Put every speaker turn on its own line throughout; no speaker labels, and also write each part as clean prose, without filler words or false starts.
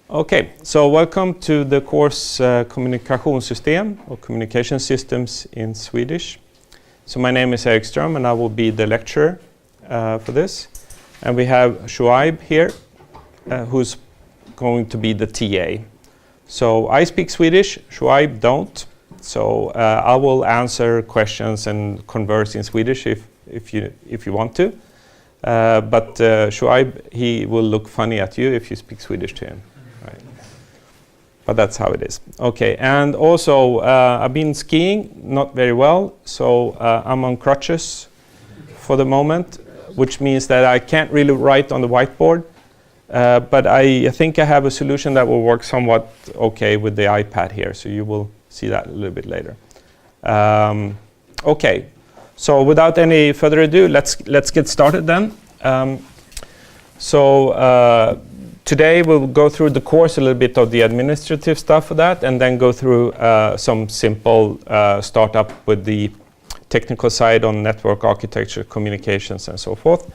Okay, so welcome to the course Kommunikationssystem or Communication Systems in Swedish. So my name is Erik Ström and I will be the lecturer for this. And we have Shoaib here who's going to be the TA. So I speak Swedish, Shoaib don't. So I will answer questions and converse in Swedish if you want to. But Shoaib, he will look funny at you if you speak Swedish to him. Right. But that's how it is. Okay, and also I've been skiing, not very well, so I'm on crutches for the moment, which means that I can't really write on the whiteboard, but I think I have a solution that will work somewhat okay with the iPad here, so you will see that a little bit later. Okay, so without any further ado, let's get started then. Today we'll go through the course, a little bit of the administrative stuff of that, and then go through some simple startup with the technical side on network architecture, communications, and so forth.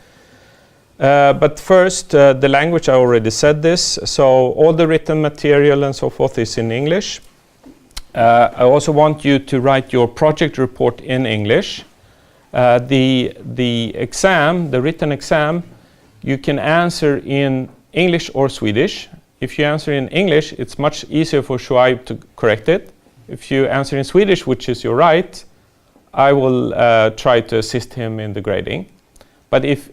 But first, the language, I already said this, so all the written material and so forth is in English. I also want you to write your project report in English. The exam, the written exam, you can answer in English or Swedish. If you answer in English, it's much easier for Shoaib to correct it. If you answer in Swedish, which is your right, I will try to assist him in the grading. But if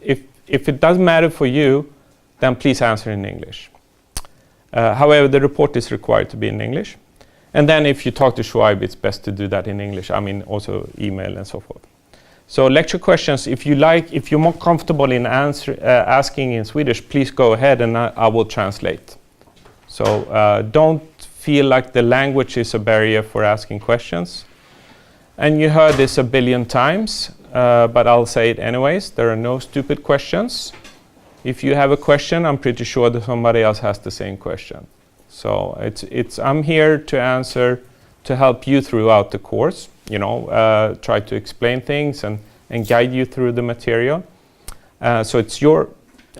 it doesn't matter for you, then please answer in English. However, the report is required to be in English. And then if you talk to Shoaib, it's best to do that in English. I mean, also email and so forth. So lecture questions, if you're more comfortable in asking in Swedish, please go ahead and I will translate. So don't feel like the language is a barrier for asking questions. And you heard this a billion times, but I'll say it anyways. There are no stupid questions. If you have a question, I'm pretty sure that somebody else has the same question. So I'm here to answer, to help you throughout the course. You know, try to explain things and guide you through the material. So it's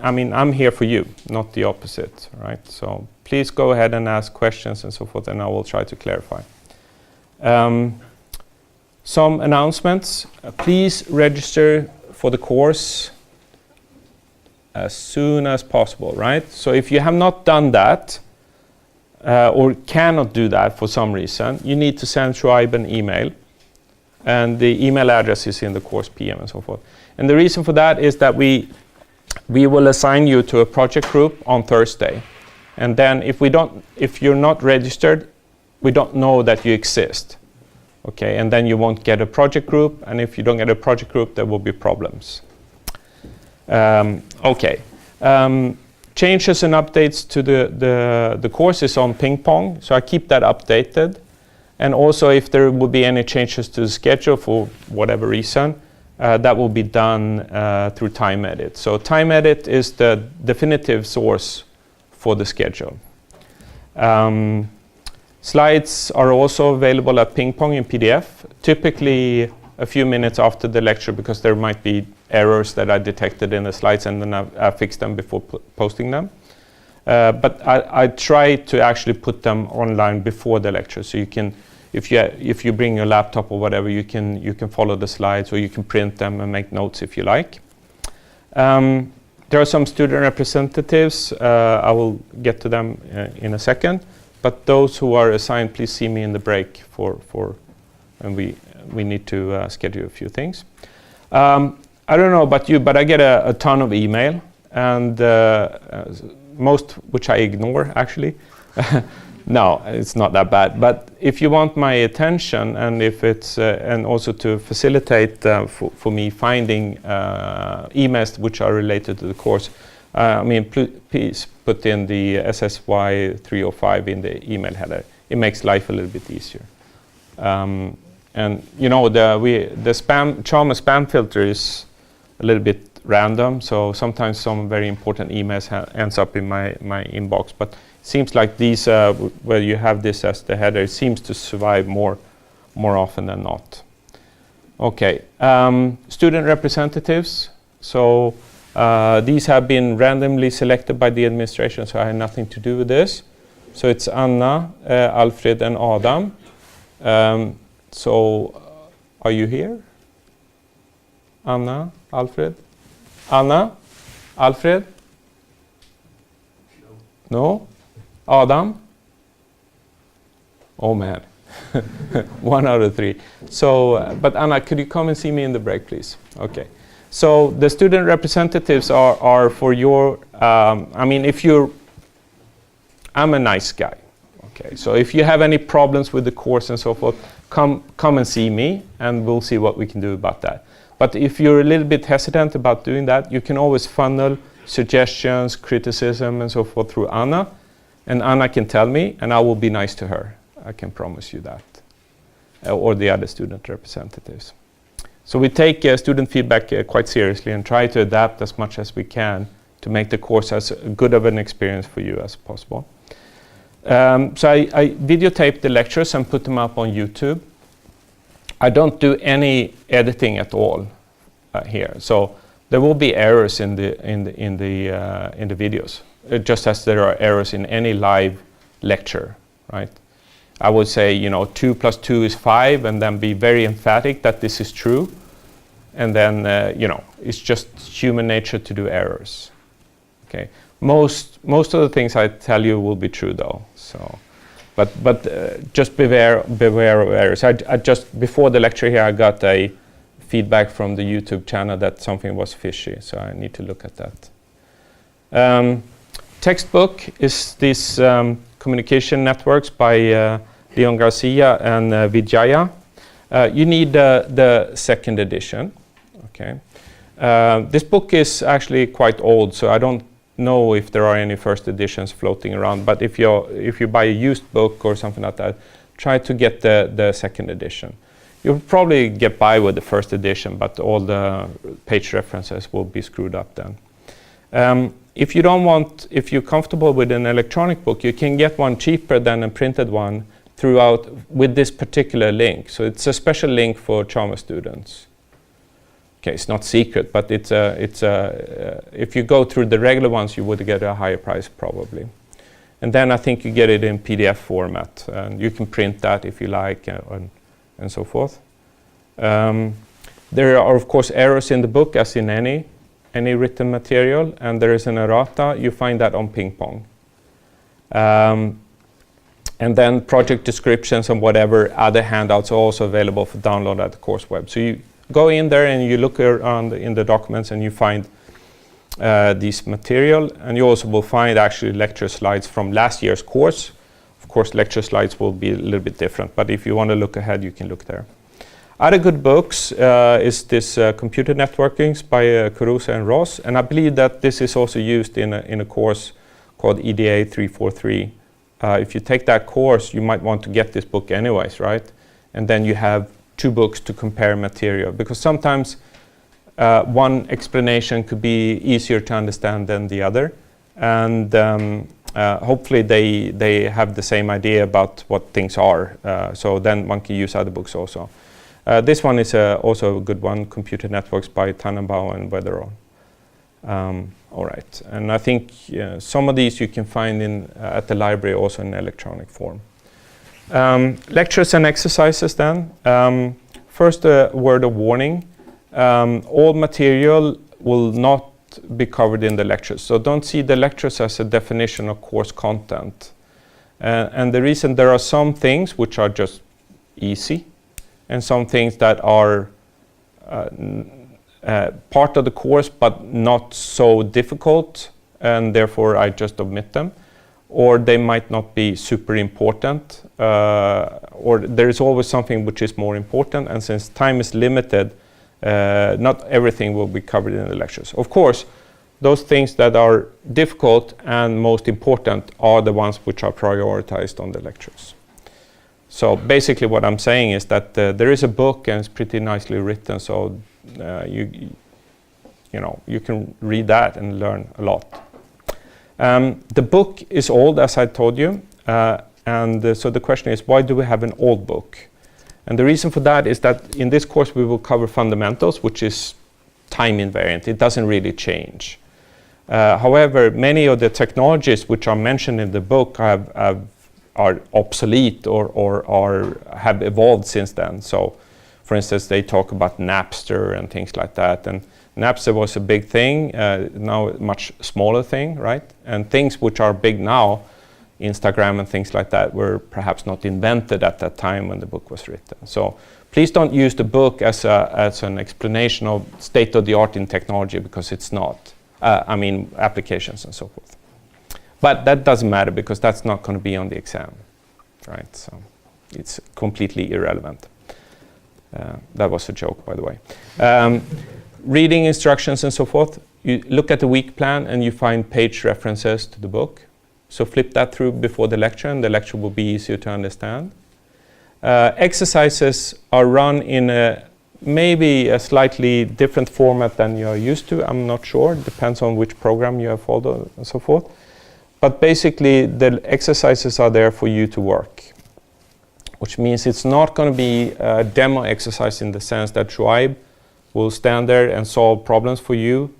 I'm here for you, not the opposite, right? So please go ahead and ask questions and so forth, and I will try to clarify. Some announcements. Please register for the course as soon as possible, right? So if you have not done that, or cannot do that for some reason, you need to send Shoaib an email. And the email address is in the course PM and so forth. And the reason for that is that we will assign you to a project group on Thursday. And then if you're not registered, we don't know that you exist. Okay, and then you won't get a project group, and if you don't get a project group, there will be problems. Okay. Changes and updates to the course is on ping pong, so I keep that updated. And also if there will be any changes to the schedule for whatever reason, that will be done through TimeEdit. So TimeEdit is the definitive source for the schedule. Slides are also available at ping pong in PDF, typically a few minutes after the lecture because there might be errors that I detected in the slides and then I fix them before posting them. But I try to actually put them online before the lecture, so you can, if you bring your laptop or whatever, you can follow the slides or you can print them and make notes if you like. There are some student representatives. I will get to them in a second. But those who are assigned, please see me in the break and we need to schedule a few things. I don't know about you, but I get a ton of email, and most which I ignore actually. No, it's not that bad. But if you want my attention, and if it's and also to facilitate for me finding emails which are related to the course, please put in the SSY 305 in the email header. It makes life a little bit easier. And you know, the Chalmers spam filter is a little bit random, so sometimes some very important emails ends up in my inbox. But it seems like these, where you have this as the header, it seems to survive more often than not. Okay, student representatives. So these have been randomly selected by the administration, so I had nothing to do with this. So it's Anna, Alfred, and Adam. Are you here? Anna, Alfred? Anna, Alfred? No? Adam? Oh man, 1 out of 3. So, but Anna, could you come and see me in the break, please? Okay. So the student representatives are for your, I mean, I'm a nice guy. Okay, so if you have any problems with the course and so forth, come and see me, and we'll see what we can do about that. But if you're a little bit hesitant about doing that, you can always funnel suggestions, criticism, and so forth through Anna, and Anna can tell me, and I will be nice to her. I can promise you that, or the other student representatives. So we take student feedback quite seriously and try to adapt as much as we can to make the course as good of an experience for you as possible. So I videotape the lectures and put them up on YouTube. I don't do any editing at all here, so there will be errors in the videos, just as there are errors in any live lecture, right? I would say, 2 + 2 is 5, and then be very emphatic that this is true, and then it's just human nature to do errors. Okay, most of the things I tell you will be true though. So, but just beware of errors. I just before the lecture here, I got a feedback from the YouTube channel that something was fishy, so I need to look at that. Textbook is these communication networks by Leon Garcia and Vijaya. You need the second edition. Okay, this book is actually quite old, so I don't know if there are any first editions floating around. But if you buy a used book or something like that, try to get the second edition. You'll probably get by with the first edition, but all the page references will be screwed up then. If you're comfortable with an electronic book, you can get one cheaper than a printed one with this particular link. So it's a special link for Chalmers students. Okay, it's not secret, but if you go through the regular ones, you would get a higher price probably. And then I think you get it in PDF format, and you can print that if you like, and so forth. There are of course errors in the book, as in any written material, and there is an errata. You find that on Ping Pong. And then project descriptions and whatever other handouts are also available for download at the course web. So you go in there and you look around in the documents and you find this material, and you also will find actually lecture slides from last year's course. Of course, lecture slides will be a little bit different, but if you want to look ahead, you can look there. Other good books is this Computer Networkings by Caruso and Ross, and I believe that this is also used in a course called EDA 343. If you take that course, you might want to get this book anyways, right? And then you have 2 books to compare material, because sometimes one explanation could be easier to understand than the other, and hopefully they have the same idea about what things are, so then one can use other books also. This one is also a good one, Computer Networks by Tannenbaum and Weatherall. All right, and I think some of these you can find at the library also in electronic form. Lectures and exercises then. First, a word of warning. All material will not be covered in the lectures, so don't see the lectures as a definition of course content. And the reason, there are some things which are just easy, and some things that are part of the course but not so difficult, and therefore I just omit them. Or they might not be super important, or there is always something which is more important, and since time is limited, not everything will be covered in the lectures. Of course, those things that are difficult and most important are the ones which are prioritized on the lectures. So basically what I'm saying is that there is a book and it's pretty nicely written, so you can read that and learn a lot. The book is old, as I told you, and so the question is, why do we have an old book? And the reason for that is that in this course we will cover fundamentals, which is time invariant. It doesn't really change. However, many of the technologies which are mentioned in the book are obsolete or have evolved since then. So, for instance, they talk about Napster and things like that. And Napster was a big thing, now a much smaller thing, right? And things which are big now, Instagram and things like that, were perhaps not invented at that time when the book was written. So please don't use the book as an explanation of state-of-the-art in technology, because it's not. I mean, applications and so forth. But that doesn't matter, because that's not going to be on the exam, right? So it's completely irrelevant. That was a joke, by the way. Reading instructions and so forth, you look at the week plan and you find page references to the book. So flip that through before the lecture, and the lecture will be easier to understand. Exercises are run in maybe a slightly different format than you're used to. I'm not sure. It depends on which program you have followed and so forth. But basically, the exercises are there for you to work, which means it's not going to be a demo exercise in the sense that Shoaib will stand there and solve problems for you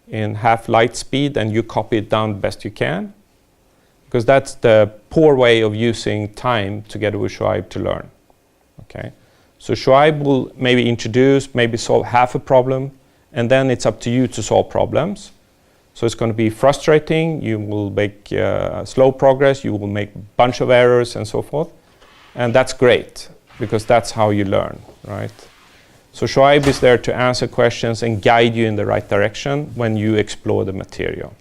in half light speed, and you copy it down the best you can, because that's the poor way of using time together with Shoaib to learn. Okay, so Shoaib will maybe introduce, maybe solve half a problem, and then it's up to you to solve problems. So it's going to be frustrating. You will make slow progress. You will make a bunch of errors and so forth, and that's great, because that's how you learn, right? So Shoaib is there to answer questions and guide you in the right direction when you explore the material.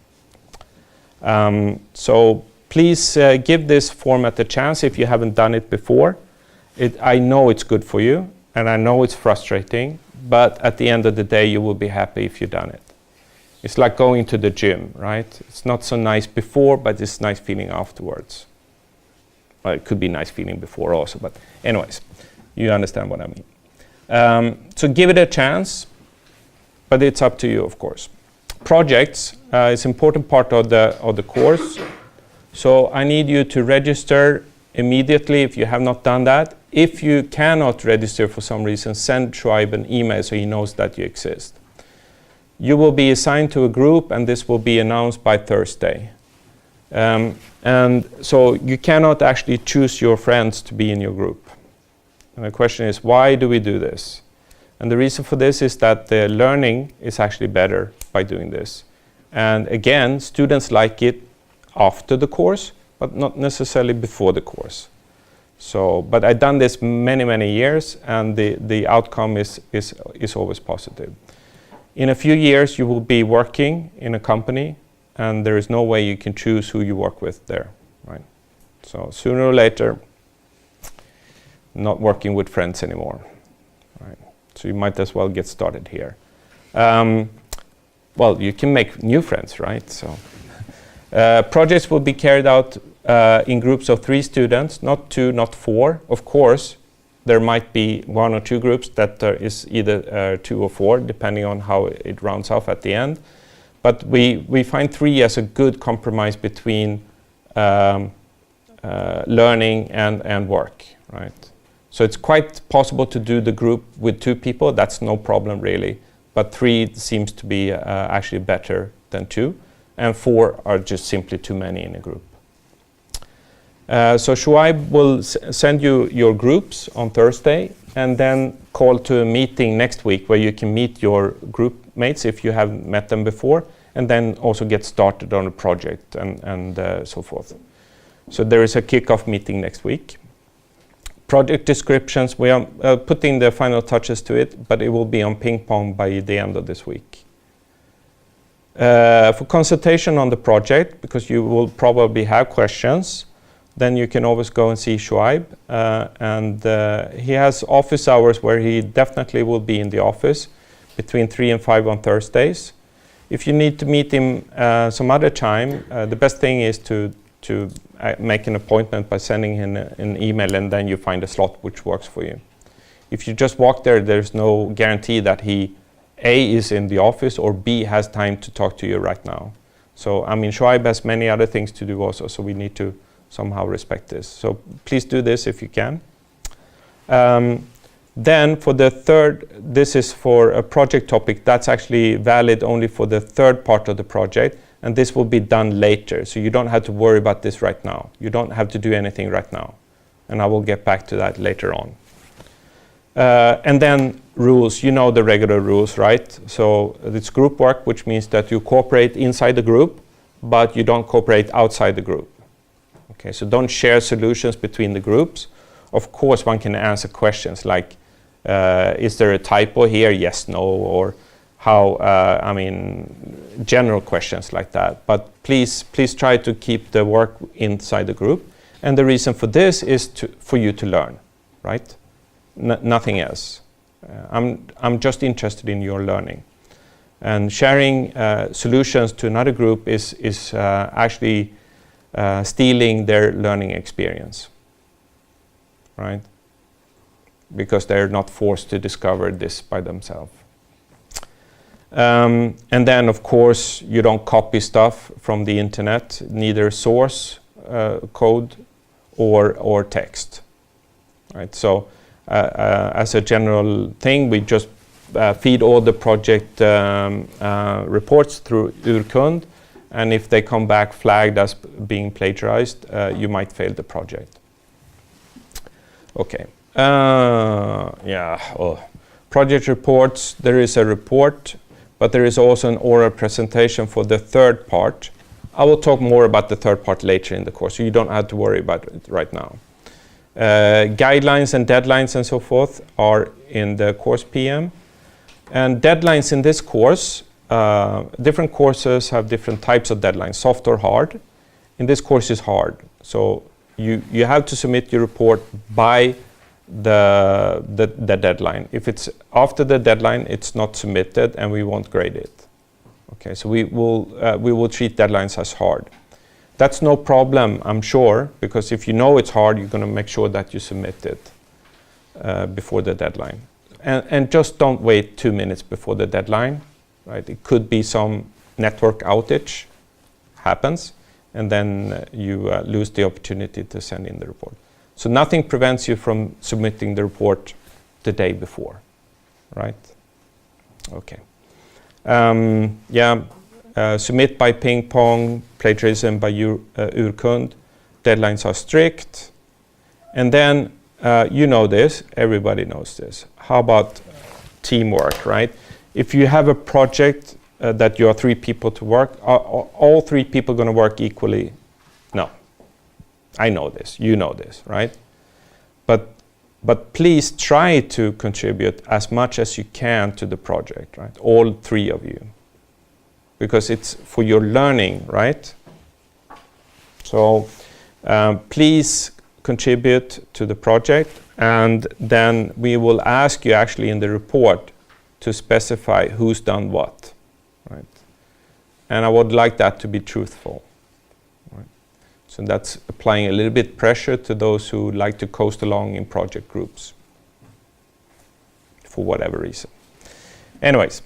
So please give this format a chance if you haven't done it before. I know it's good for you, and I know it's frustrating, but at the end of the day, you will be happy if you've done it. It's like going to the gym, right? It's not so nice before, but it's nice feeling afterwards. Well, it could be nice feeling before also, but anyways, you understand what I mean. So give it a chance, but it's up to you, of course. Projects is an important part of the course. So I need you to register immediately if you have not done that. If you cannot register for some reason, send Shoaib an email so he knows that you exist. You will be assigned to a group, and this will be announced by Thursday. And so you cannot actually choose your friends to be in your group. And the question is, why do we do this? And the reason for this is that the learning is actually better by doing this. And again, students like it after the course, but not necessarily before the course. So, but I've done this many, many years, and the outcome is always positive. In a few years, you will be working in a company, and there is no way you can choose who you work with there, right? So sooner or later, not working with friends anymore, right? So you might as well get started here. Well, you can make new friends, right? So projects will be carried out in groups of 3 students, not 2, not 4. Of course, there might be 1 or 2 groups that is either 2 or 4, depending on how it rounds off at the end. But we find 3 as a good compromise between learning and work, right? So it's quite possible to do the group with 2 people. That's no problem really. But 3 seems to be actually better than 2. And 4 are just simply too many in a group. So Shoaib will send you your groups on Thursday, and then call to a meeting next week where you can meet your group mates if you haven't met them before, and then also get started on a project and so forth. So there is a kickoff meeting next week. Project descriptions, we are putting the final touches to it, but it will be on ping pong by the end of this week. For consultation on the project, because you will probably have questions, then you can always go and see Shoaib. And he has office hours where he definitely will be in the office between 3 and 5 on Thursdays. If you need to meet him some other time, the best thing is to make an appointment by sending him an email, and then you find a slot which works for you. If you just walk there, there's no guarantee that he A is in the office or B has time to talk to you right now. So I mean, Shoaib has many other things to do also, so we need to somehow respect this. So please do this if you can. Then for the third, this is for a project topic that's actually valid only for the third part of the project. and this will be done later. So you don't have to worry about this right now. You don't have to do anything right now. And I will get back to that later on. And then rules, you know the regular rules, right? So it's group work, which means that you cooperate inside the group, but you don't cooperate outside the group. Okay, so don't share solutions between the groups. Of course, one can answer questions like, is there a typo here? Yes, no, or how, general questions like that. But please try to keep the work inside the group. And the reason for this is for you to learn, right? Nothing else. I'm just interested in your learning. And sharing solutions to another group is actually stealing their learning experience, right? Because they're not forced to discover this by themselves. And then, of course, you don't copy stuff from the internet, neither source code or text, right? So as a general thing, we just feed all the project reports through Urkund, and if they come back flagged as being plagiarized, you might fail the project. Okay. Project reports, there is a report, but there is also an oral presentation for the third part. I will talk more about the third part later in the course, so you don't have to worry about it right now. Guidelines and deadlines and so forth are in the course PM. And deadlines in this course, different courses have different types of deadlines, soft or hard. In this course is hard. So you have to submit your report by the deadline. If it's after the deadline, it's not submitted and we won't grade it. Okay, so we will treat deadlines as hard. That's no problem, I'm sure, because if you know it's hard, you're going to make sure that you submit it before the deadline. And just don't wait 2 minutes before the deadline, right? It could be some network outage happens, and then you lose the opportunity to send in the report. So nothing prevents you from submitting the report the day before, right? Okay. Submit by ping pong, plagiarism by Urkund. Deadlines are strict. And then, you know this, everybody knows this. How about teamwork, right? If you have a project that you are 3 people to work, are all 3 people going to work equally? No. I know this, you know this, right? But please try to contribute as much as you can to the project, right? All 3 of you. Because it's for your learning, right? So please contribute to the project, and then we will ask you actually in the report to specify who's done what, right? And I would like that to be truthful, right? So that's applying a little bit pressure to those who like to coast along in project groups for whatever reason. Anyways,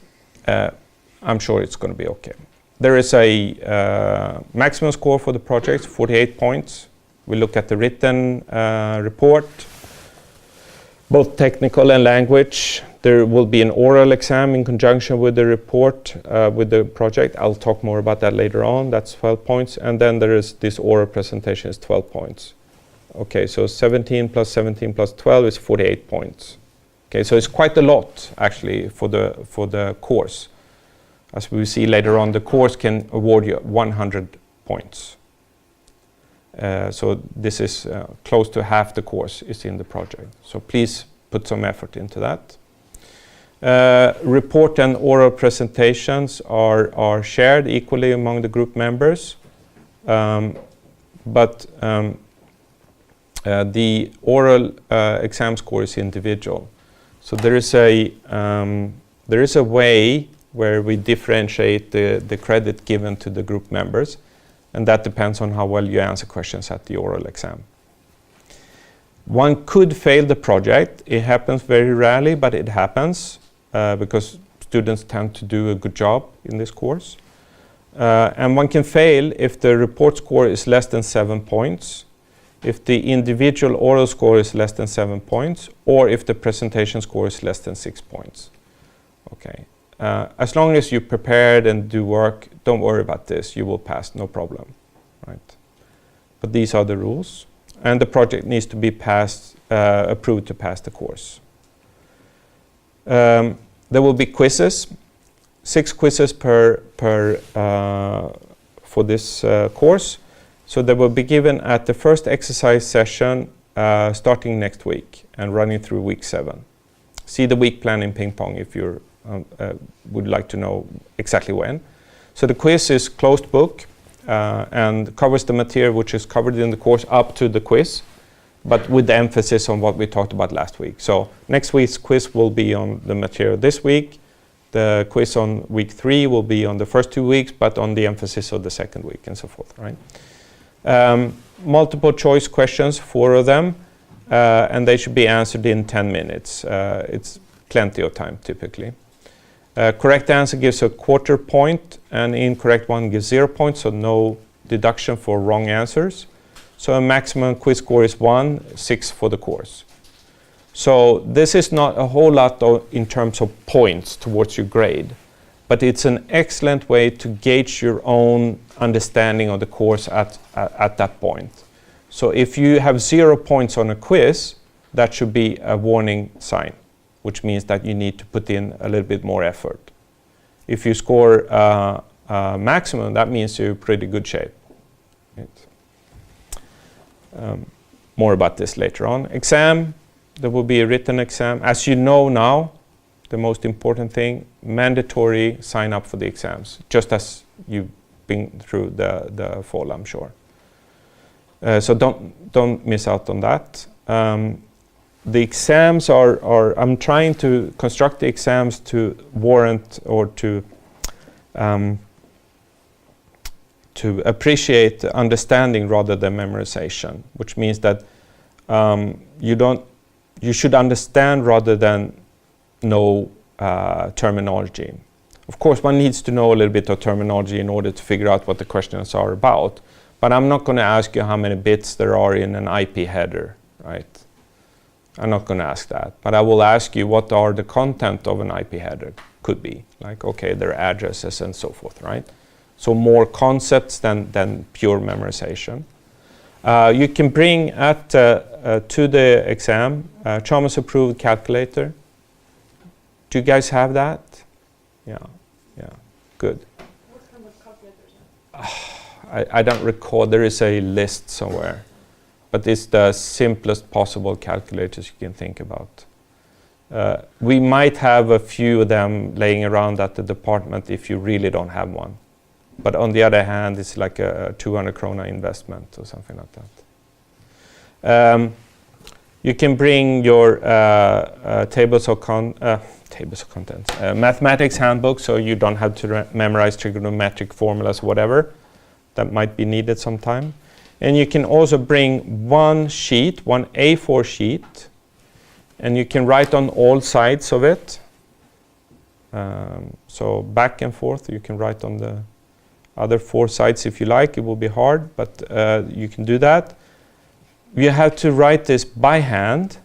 I'm sure it's going to be okay. There is a maximum score for the project, 48 points. We look at the written report, both technical and language. There will be an oral exam in conjunction with the report, with the project. I'll talk more about that later on. That's 12 points. And then there is this oral presentation is 12 points. Okay, so 17 plus 17 plus 12 is 48 points. Okay, so it's quite a lot actually for the course. As we will see later on, the course can award you 100 points. So this is close to half the course is in the project. So please put some effort into that. Report and oral presentations are shared equally among the group members. But the oral exam score is individual. So there is a way where we differentiate the credit given to the group members, and that depends on how well you answer questions at the oral exam. One could fail the project. It happens very rarely, but it happens because students tend to do a good job in this course. And one can fail if the report score is less than 7 points, if the individual oral score is less than 7 points, or if the presentation score is less than 6 points. Okay. As long as you prepared and do work don't worry about this, you will pass, no problem, right? But these are the rules, and the project needs to be approved to pass the course. There will be quizzes, 6 quizzes for this course. So they will be given at the first exercise session starting next week and running through week 7. See the week plan in ping pong if you would like to know exactly when. So the quiz is closed book and covers the material which is covered in the course up to the quiz, but with the emphasis on what we talked about last week. So next week's quiz will be on the material this week. The quiz on week 3 will be on the first 2 weeks, but on the emphasis of the second week and so forth, right? Multiple choice questions, 4 of them, and they should be answered in 10 minutes. It's plenty of time typically. Correct answer gives a quarter point, and incorrect one gives 0 points, so no deduction for wrong answers. So a maximum quiz score is 1, 6 for the course. So this is not a whole lot in terms of points towards your grade, but it's an excellent way to gauge your own understanding of the course at that point. So if you have 0 points on a quiz, that should be a warning sign, which means that you need to put in a little bit more effort. If you score maximum, that means you're in pretty good shape. Right. More about this later on. Exam, there will be a written exam. As you know now, the most important thing, mandatory sign up for the exams, just as you've been through the fall, I'm sure. So don't miss out on that. The exams are I'm trying to construct the exams to warrant or to appreciate understanding rather than memorization, which means that you should understand rather than know terminology. Of course, one needs to know a little bit of terminology in order to figure out what the questions are about, but I'm not going to ask you how many bits there are in an IP header, right? I'm not going to ask that, but I will ask you what are the content of an IP header. Could be like, okay, their addresses and so forth, right? So more concepts than pure memorization. You can bring to the exam Chalmers approved calculator. Do you guys have that? Yeah, good.
What kind of calculators?
I don't recall. There is a list somewhere, but it's the simplest possible calculators you can think about. We might have a few of them laying around at the department if you really don't have one. But on the other hand, it's like a 200 krona investment or something like that. You can bring your tables of contents, mathematics handbook, so you don't have to memorize trigonometric formulas, whatever. That might be needed sometime. And you can also bring one A4 sheet, and you can write on all sides of it. So back and forth, you can write on the other 4 sides if you like. It will be hard, but you can do that. You have to write this by hand.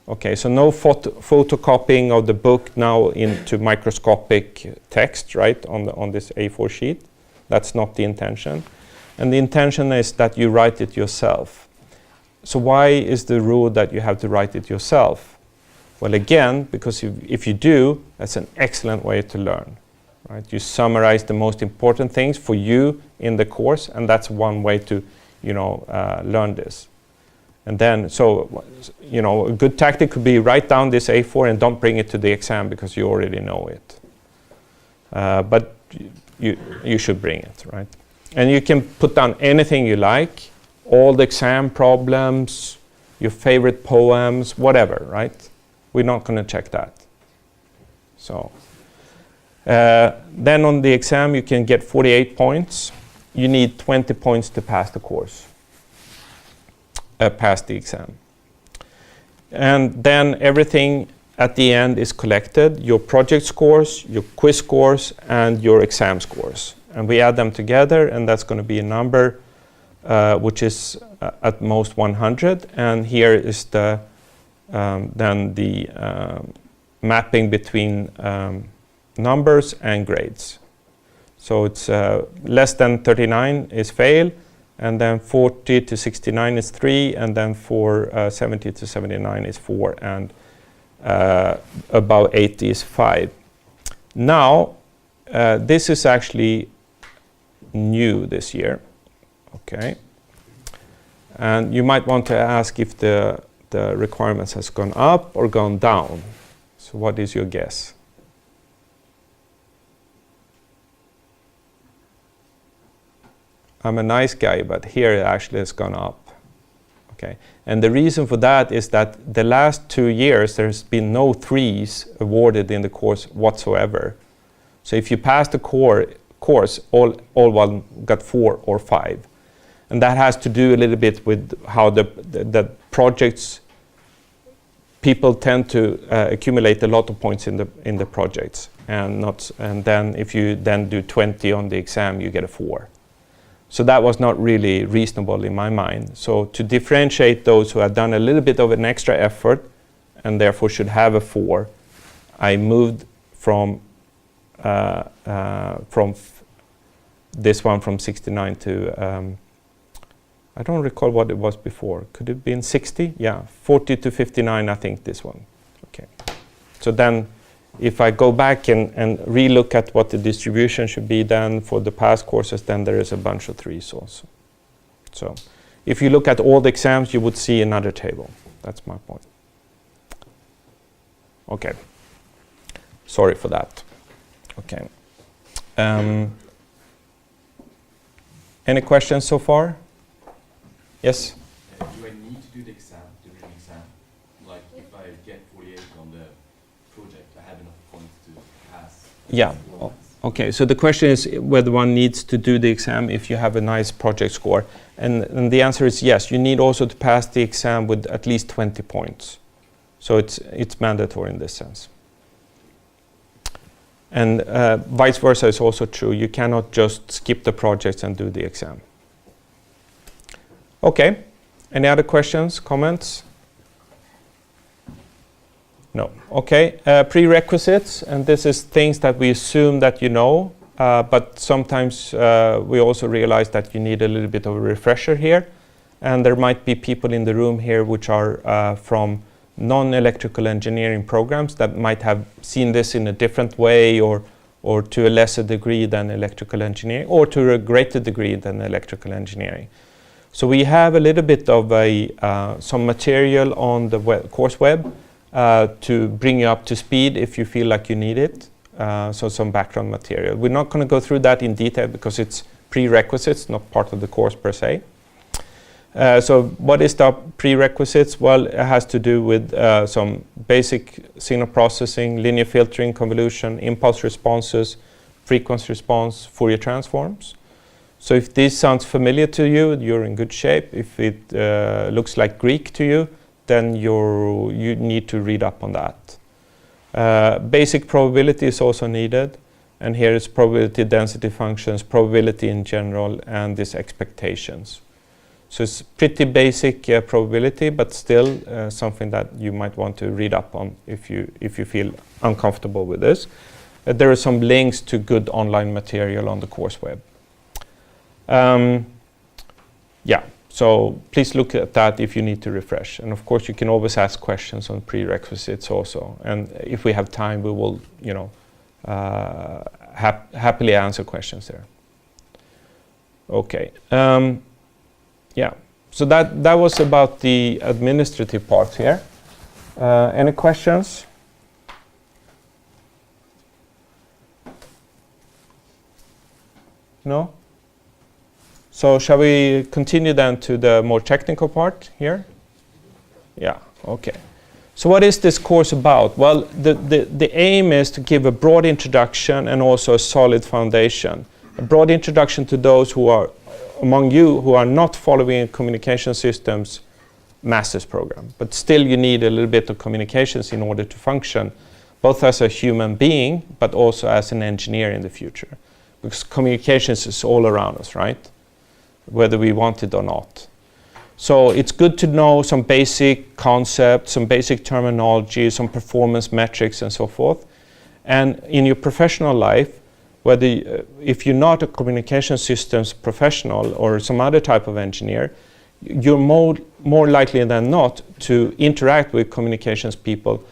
Okay, so no photocopying of the book now into microscopic text, right, on this A4 sheet. That's not the intention. And the intention is that you write it yourself. So why is the rule that you have to write it yourself? Well, again, because if you do, that's an excellent way to learn. Right? You summarize the most important things for you in the course, and that's one way to, learn this. And then, a good tactic could be write down this A4 and don't bring it to the exam because you already know it. But you should bring it, right? And you can put down anything you like, all the exam problems, your favorite poems, whatever, right? We're not going to check that. So. Then on the exam you can get 48 points. You need 20 points to pass the course, pass the exam. And then everything at the end is collected, your project scores, your quiz scores, and your exam scores. And we add them together, and that's going to be a number which is at most 100. And here is the mapping between numbers and grades. So it's less than 39 is fail, and then 40 to 69 is 3, and then for 70 to 79 is 4, and about 80 is 5. Now, this is actually new this year, okay? And you might want to ask if the requirements has gone up or gone down. So what is your guess? I'm a nice guy, but here it actually has gone up. Okay, and the reason for that is that the last 2 years there's been no 3s awarded in the course whatsoever. So if you pass the course, all one got 4 or 5, and that has to do a little bit with how the projects, people tend to accumulate a lot of points in the projects, and then if you then do 20 on the exam, you get a 4. So that was not really reasonable in my mind. So to differentiate those who have done a little bit of an extra effort and therefore should have a 4, I moved from this one from 69 to, I don't recall what it was before. Could it have been 60? Yeah, 40 to 59, I think this one. Okay. So then if I go back and relook at what the distribution should be then for the past courses, then there is a bunch of 3s also. So if you look at all the exams, you would see another table. That's my point. Okay. Sorry for that. Okay. Any questions so far? Yes?
Do I need to do the exam, the written exam? Like if I get 48 on the project, I have enough points to pass?
Yeah. Okay, so the question is whether one needs to do the exam if you have a nice project score. And the answer is yes, you need also to pass the exam with at least 20 points. So it's mandatory in this sense. And vice versa is also true. You cannot just skip the projects and do the exam. Okay, any other questions, comments? No. Okay, prerequisites, and this is things that we assume that you know, but sometimes we also realize that you need a little bit of a refresher here. And there might be people in the room here which are from non-electrical engineering programs that might have seen this in a different way or to a lesser degree than electrical engineering or to a greater degree than electrical engineering. So we have a little bit of some material on the course web to bring you up to speed if you feel like you need it. So some background material. We're not going to go through that in detail because it's prerequisites, not part of the course per se. So what is the prerequisites? Well, it has to do with some basic signal processing, linear filtering, convolution, impulse responses, frequency response, Fourier transforms. So if this sounds familiar to you, you're in good shape. If it looks like Greek to you, then you need to read up on that. Basic probability is also needed. And here is probability density functions, probability in general, and these expectations. So it's pretty basic probability, but still something that you might want to read up on if you feel uncomfortable with this. There are some links to good online material on the course web. Yeah, so please look at that if you need to refresh. And of course, you can always ask questions on prerequisites also. And if we have time, we will, happily answer questions there. Okay. Yeah, so that was about the administrative part here. Any questions? No? So shall we continue then to the more technical part here? Yeah, okay. So what is this course about? Well, the aim is to give a broad introduction and also a solid foundation. A broad introduction to those who are among you who are not following a communication systems master's program, but still you need a little bit of communications in order to function, both as a human being, but also as an engineer in the future. Because communications is all around us, right? Whether we want it or not. So it's good to know some basic concepts, some basic terminology, some performance metrics and so forth. And in your professional life, if you're not a communication systems professional or some other type of engineer, you're more likely than not to interact with communications people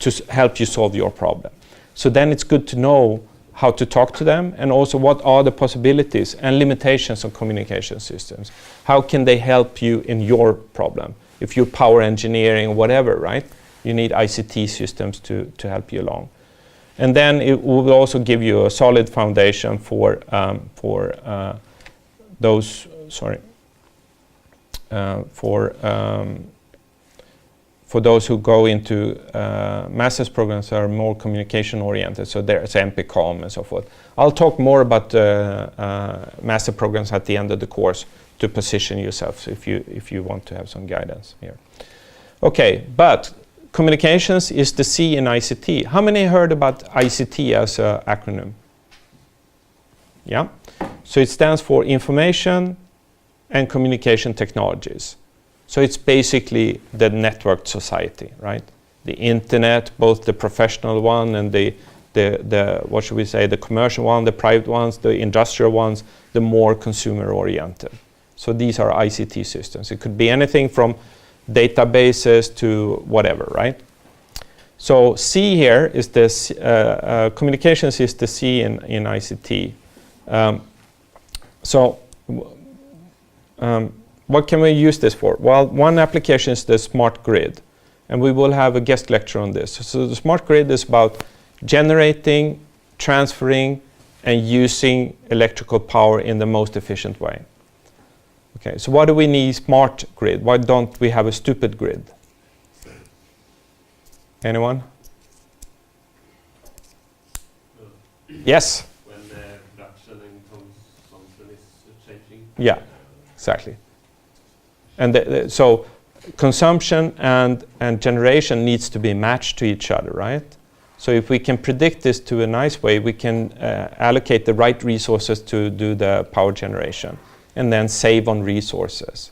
to help you solve your problem. So then it's good to know how to talk to them, and also what are the possibilities and limitations of communication systems. How can they help you in your problem? If you're power engineering or whatever, right? You need ICT systems to help you along. And then it will also give you a solid foundation for those, for those who go into master's programs that are more communication oriented. So there's MPCOM and so forth. I'll talk more about master programs at the end of the course to position yourself if you want to have some guidance here. Okay, but communications is the C in ICT. How many heard about ICT as an acronym? Yeah, so it stands for Information and Communication Technologies. So it's basically the networked society, right? The internet, both the professional one and the what should we say, the commercial one, the private ones, the industrial ones, the more consumer oriented. So these are ICT systems. It could be anything from databases to whatever, right? So C here is this, communications is the C in ICT. What can we use this for? Well, one application is the smart grid, and we will have a guest lecture on this. So the smart grid is about generating, transferring, and using electrical power in the most efficient way. Okay, so why do we need smart grid? Why don't we have a stupid grid? Anyone? Yes?
When the production and consumption is changing.
Yeah, exactly. And so consumption and generation needs to be matched to each other, right? So if we can predict this to a nice way, we can allocate the right resources to do the power generation and then save on resources.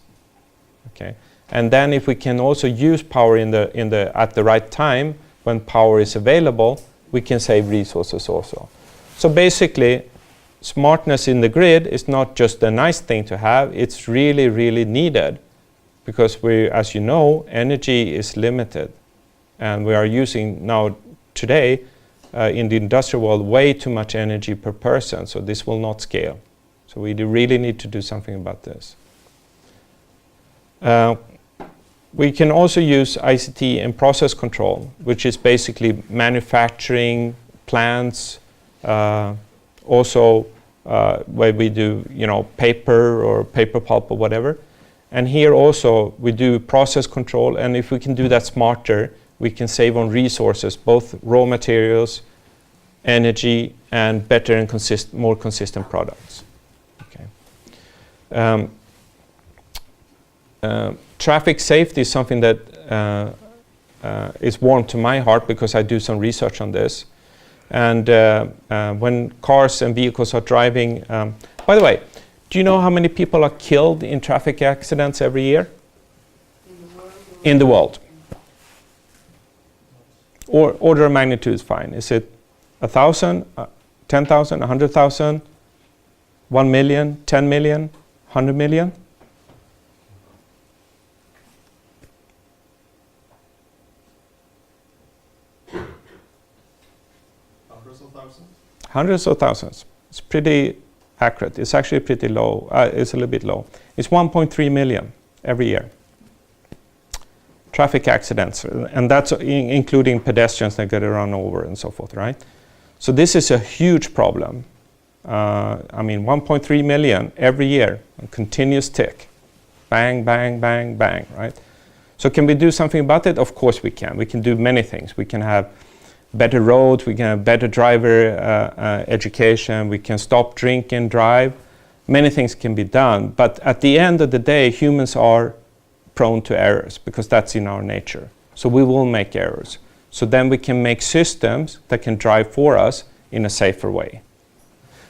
Okay, and then if we can also use power at the right time when power is available, we can save resources also. So basically, smartness in the grid is not just a nice thing to have, it's really, really needed, because as you know, energy is limited, and we are using now today in the industrial world way too much energy per person, so this will not scale. So we really need to do something about this. We can also use ICT in process control, which is basically manufacturing plants, also where we do, paper or paper pulp or whatever. And here also we do process control, and if we can do that smarter, we can save on resources, both raw materials, energy, and better and more consistent products. Okay. Traffic safety is something that is warm to my heart because I do some research on this. And when cars and vehicles are driving, by the way, do you know how many people are killed in traffic accidents every year? In the world. Or order of magnitude is fine. Is it 1,000, 10,000, 100,000, 1 million, 10 million, 100 million?
Hundreds of thousands?
Hundreds of thousands. It's pretty accurate. It's actually pretty low. It's a little bit low. It's 1.3 million every year. Traffic accidents, and that's including pedestrians that get run over and so forth, right? So this is a huge problem. 1.3 million every year, a continuous tick. Bang, bang, bang, bang, right? So can we do something about it? Of course we can. We can do many things. We can have better roads, we can have better driver education, we can stop, drink, and drive. Many things can be done, but at the end of the day, humans are prone to errors because that's in our nature. So we will make errors. So then we can make systems that can drive for us in a safer way.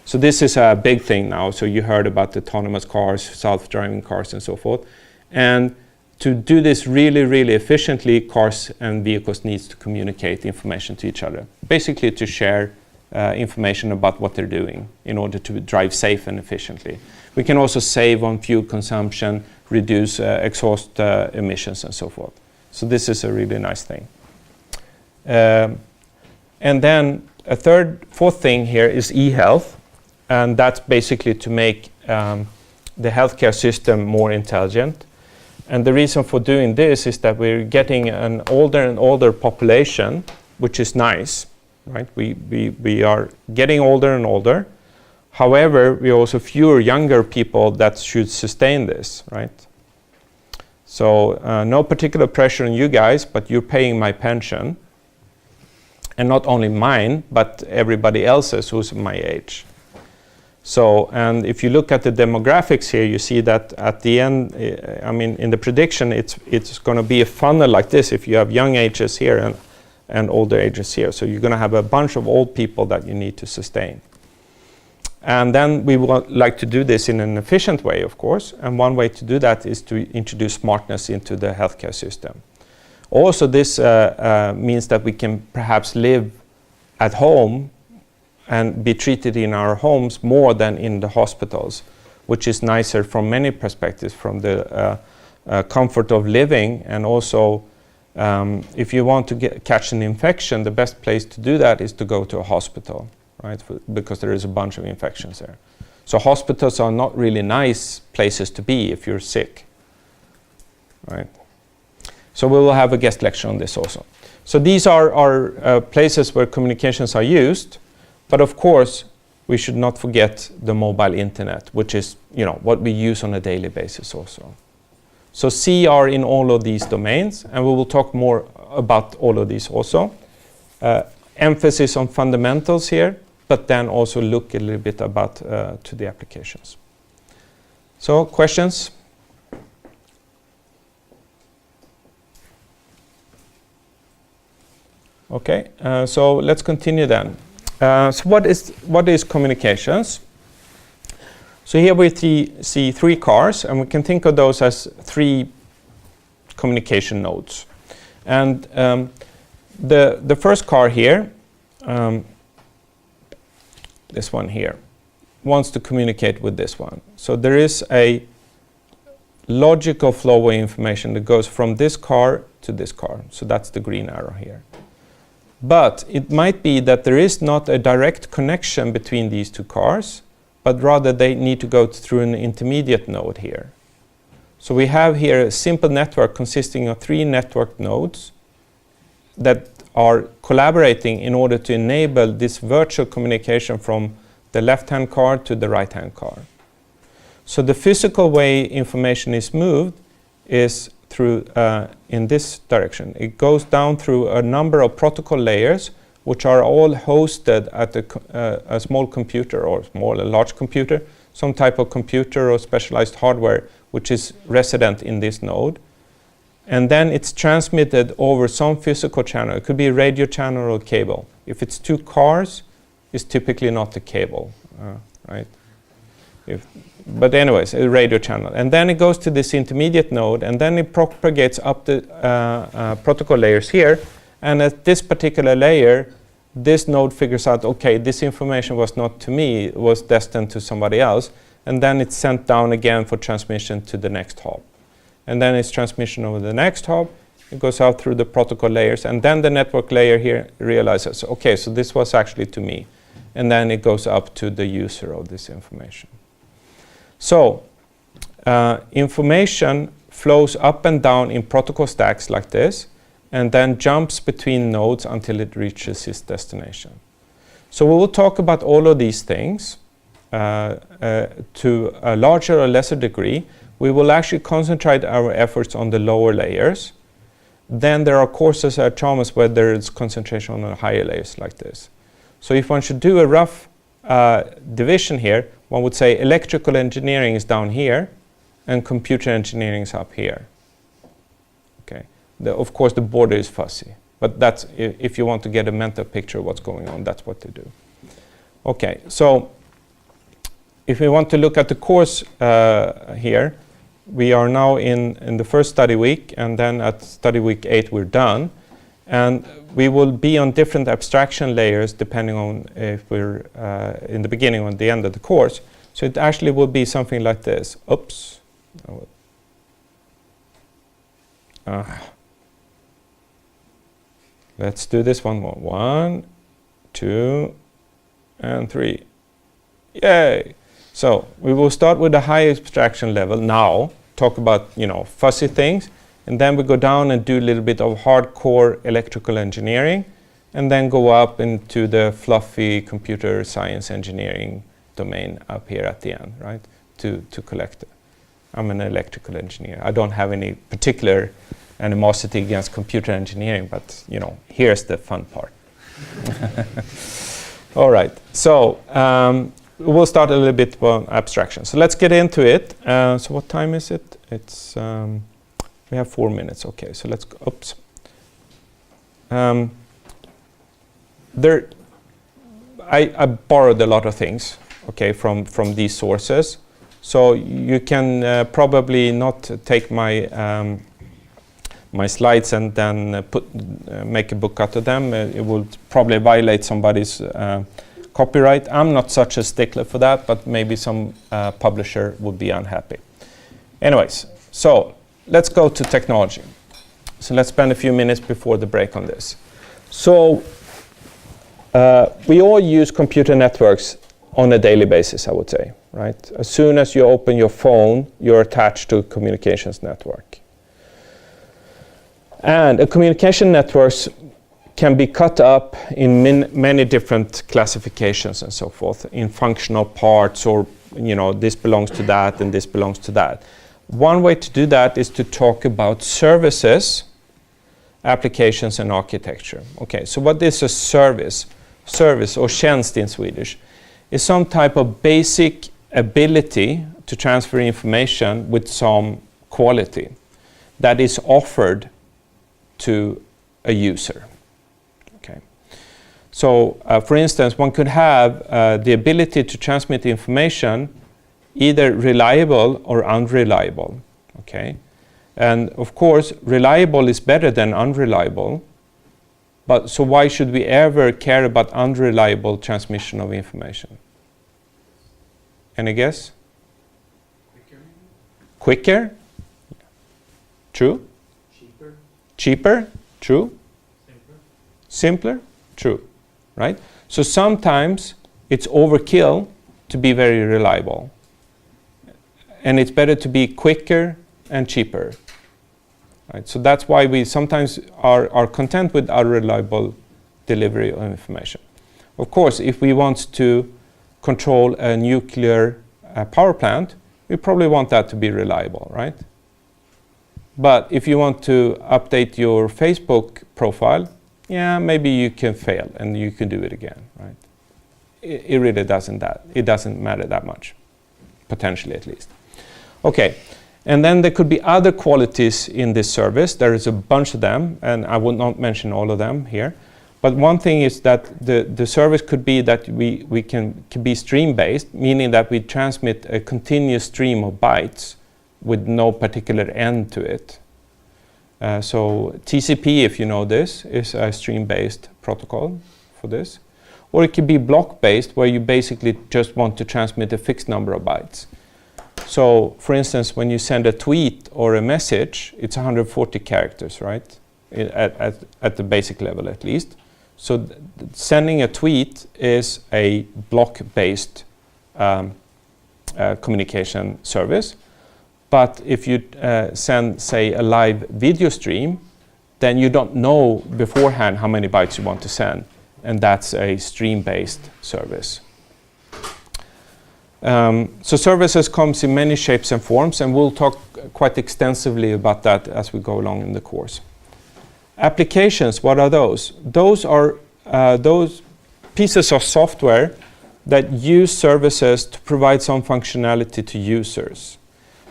So this is a big thing now. So you heard about autonomous cars, self-driving cars, and so forth. And to do this really, really efficiently, cars and vehicles needs to communicate information to each other. Basically to share information about what they're doing in order to drive safe and efficiently. We can also save on fuel consumption, reduce exhaust emissions and so forth. So this is a really nice thing. And then a fourth thing here is e-health, and that's basically to make the healthcare system more intelligent. And the reason for doing this is that we're getting an older and older population, which is nice, right? We are getting older and older. However, we also fewer younger people that should sustain this, right? So no particular pressure on you guys, but you're paying my pension. And not only mine, but everybody else's who's my age. So, and if you look at the demographics here, you see that at the end, I mean, in the prediction, it's going to be a funnel like this if you have young ages here and older ages here. So you're going to have a bunch of old people that you need to sustain. And then we would like to do this in an efficient way, of course. And one way to do that is to introduce smartness into the healthcare system. Also, this means that we can perhaps live at home and be treated in our homes more than in the hospitals, which is nicer from many perspectives, from the comfort of living, and also if you want to catch an infection, the best place to do that is to go to a hospital, right? Because there is a bunch of infections there. So hospitals are not really nice places to be if you're sick, right? So we will have a guest lecture on this also. So these are places where communications are used. But of course, we should not forget the mobile internet, which is, you know, what we use on a daily basis also. So C are in all of these domains, and we will talk more about all of these also. Emphasis on fundamentals here, but then also look a little bit about to the applications. So questions? Okay, so let's continue then. So what is communications? So here we see three cars, and we can think of those as three communication nodes. And the first car here, this one here, wants to communicate with this one. So there is a logical flow of information that goes from this car to this car. So that's the green arrow here. But it might be that there is not a direct connection between these two cars, but rather they need to go through an intermediate node here. So we have here a simple network consisting of three network nodes that are collaborating in order to enable this virtual communication from the left-hand car to the right-hand car. So the physical way information is moved is through in this direction. It goes down through a number of protocol layers, which are all hosted at a small computer, or a large computer, some type of computer or specialized hardware, which is resident in this node. And then it's transmitted over some physical channel. It could be a radio channel or cable. If it's two cars, it's typically not a cable, right? But anyways, a radio channel. And then it goes to this intermediate node, and then it propagates up the protocol layers here. And at this particular layer, this node figures out, okay, this information was not to me, it was destined to somebody else. And then it's sent down again for transmission to the next hop. And then it's transmission over the next hop. It goes out through the protocol layers. And then the network layer here realizes, okay, so this was actually to me. And then it goes up to the user of this information. So information flows up and down in protocol stacks like this, and then jumps between nodes until it reaches its destination. So we will talk about all of these things to a larger or lesser degree. We will actually concentrate our efforts on the lower layers. Then there are courses at Chalmers where there is concentration on the higher layers like this. So if one should do a rough division here, one would say electrical engineering is down here and computer engineering is up here. Okay. Of course, the border is fuzzy, but that's if you want to get a mental picture of what's going on, that's what they do. Okay, so if we want to look at the course here, we are now in the first study week, and then at study week 8 we're done. And we will be on different abstraction layers depending on if we're in the beginning or at the end of the course. So it actually will be something like this. Oops. Let's do this one more. 1, 2, and 3. Yay! So we will start with a high abstraction level now, talk about, fuzzy things, and then we go down and do a little bit of hardcore electrical engineering, and then go up into the fluffy computer science engineering domain up here at the end, right? To collect it. I'm an electrical engineer. I don't have any particular animosity against computer engineering, but here's the fun part. All right, so we'll start a little bit on abstraction. So let's get into it. So what time is it? It's we have 4 minutes. Okay, so let's go. Oops. I borrowed a lot of things, okay, from these sources. So you can probably not take my my slides and then make a book out of them. It will probably violate somebody's copyright. I'm not such a stickler for that, but maybe some publisher would be unhappy. Anyways, so let's go to technology. So let's spend a few minutes before the break on this. So we all use computer networks on a daily basis, I would say, right? As soon as you open your phone, you're attached to a communications network. And a communication networks can be cut up in many different classifications and so forth, in functional parts, or this belongs to that and this belongs to that. One way to do that is to talk about services, applications, and architecture. Okay, so what is a service? Service, or tjänst in Swedish, is some type of basic ability to transfer information with some quality that is offered to a user. Okay. So, for instance, one could have the ability to transmit information either reliable or unreliable. Okay. And of course, reliable is better than unreliable. But so why should we ever care about unreliable transmission of information? Any guess? Quicker? True? Cheaper? True? Simpler? True. Right? So sometimes it's overkill to be very reliable. And it's better to be quicker and cheaper. Right? So that's why we sometimes are content with unreliable delivery of information. Of course, if we want to control a nuclear power plant, we probably want that to be reliable, right? But if you want to update your Facebook profile, yeah, maybe you can fail and you can do it again, right? It really doesn't matter that much, potentially at least. Okay, and then there could be other qualities in this service. There is a bunch of them, and I will not mention all of them here. But one thing is that the service could be that we can be stream-based, meaning that we transmit a continuous stream of bytes with no particular end to it. So TCP, if you know this, is a stream-based protocol for this. Or it could be block-based, where you basically just want to transmit a fixed number of bytes. So, for instance, when you send a tweet or a message, it's 140 characters, right? At the basic level, at least. So sending a tweet is a block-based communication service. But if you send, say, a live video stream, then you don't know beforehand how many bytes you want to send. And that's a stream-based service. So services comes in many shapes and forms, and we'll talk quite extensively about that as we go along in the course. Applications, what are those? Those are those pieces of software that use services to provide some functionality to users.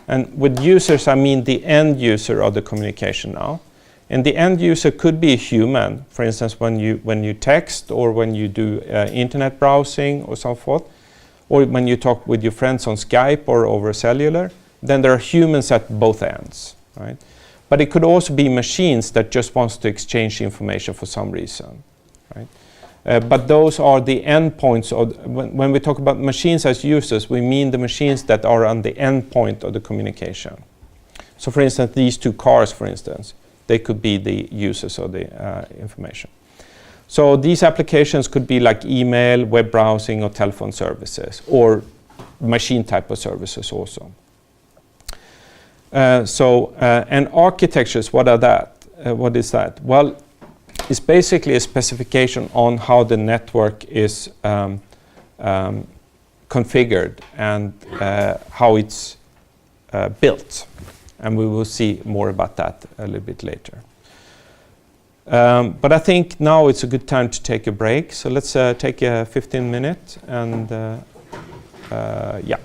And with users, I mean the end user of the communication now. And the end user could be a human, for instance, when you text, or when you do internet browsing or so forth, or when you talk with your friends on Skype or over cellular, then there are humans at both ends, right? But it could also be machines that just wants to exchange information for some reason, right? But those are the endpoints. When we talk about machines as users, we mean the machines that are on the endpoint of the communication. So for instance, these two cars, for instance, they could be the users of the information. So these applications could be like email, web browsing, or telephone services, or machine type of services also. And architectures, what are that? What is that? Well, it's basically a specification on how the network is configured and how it's built. And we will see more about that a little bit later. But I think now it's a good time to take a break. So let's take a 15 minute and yeah.